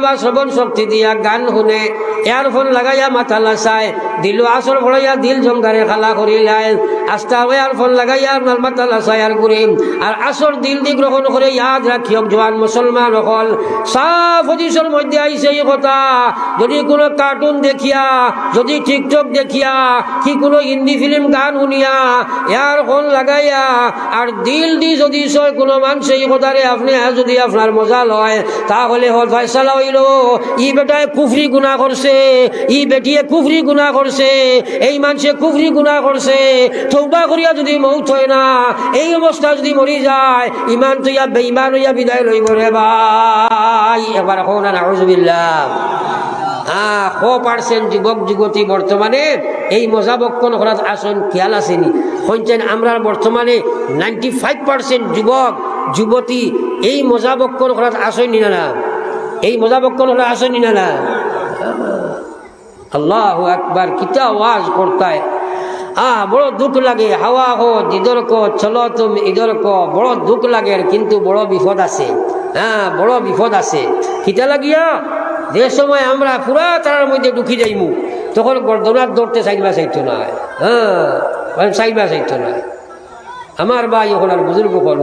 বা শ্রবণ শক্তি দিয়া গান শুনে, ইয়ারফোন লাগাইয়া মাথা লাচায়, দিল আসর ভরাইয়া দিল জমদারে খালা করিলাই, আস্তা ইয়ারফোন লাগাইয়া আপনার মাথা লাচায় আর করিম আর আসর দিল দি গ্রহণ করে। ইয়াদ রাখিয়ক জোয়ান মুসলমান হল, সাফ হদিসের মধ্যে আইছে এই কথা, যদি কোনো কার্টুন দেখিয়া, যদি টিকটক দেখিয়া, কি কোনো হিন্দি ফিল্ম গান শুনিয়া ইয়ারফোন লাগাইয়া আর দিল দি যদি সয় কোনো মানুষ এই কথারে আপনি যদি আপনার মজা লয়, তাহলে হল ফয়সালা হইল ই বেটায় কুফরি গুনাহ করছে, ই বেটিয়ে কুফরি গুনাহ করছে, এই মানুষে কুফরি গুনাহ করছে। তওবা করিয়া যদি মৌত হয় না, এই অবস্থা যদি মরি যায়, ইমান তো ইয়া বেঈমান হইয়া বিদায় লইব রে ভাই। এবার কোন নাউজুবিল্লাহ। 100% যুবক যুবতী বর্তমানে এই মজা বক্ষণ করার আসন খেয়াল আসেনি। শুনছেন আমরা বর্তমানে 95% যুবক যুবতী এই মজা বক্ষণ করার আসন নিনা না, এই মজা বক্ষণ করার আসন নিনা না। আল্লাহু আকবার, কিতা আওয়াজ করতায়। বড় দুঃখ লাগে। হাওয়া হো জিদর কো চলো তুম ইদর কো, বড় দুঃখ লাগে, কিন্তু বড় বিপদ আছে। বড় বিপদ আছে। কিতা লাগিয়া যে সময় আমরা পুরা তারার মধ্যে ঢুকি যাইমু, তখন গর্দনার দৌড়তে চাইবা চাইতো না, চাইবা চাইতো না। আমার ভাই এখন আর বুজুর্গ হল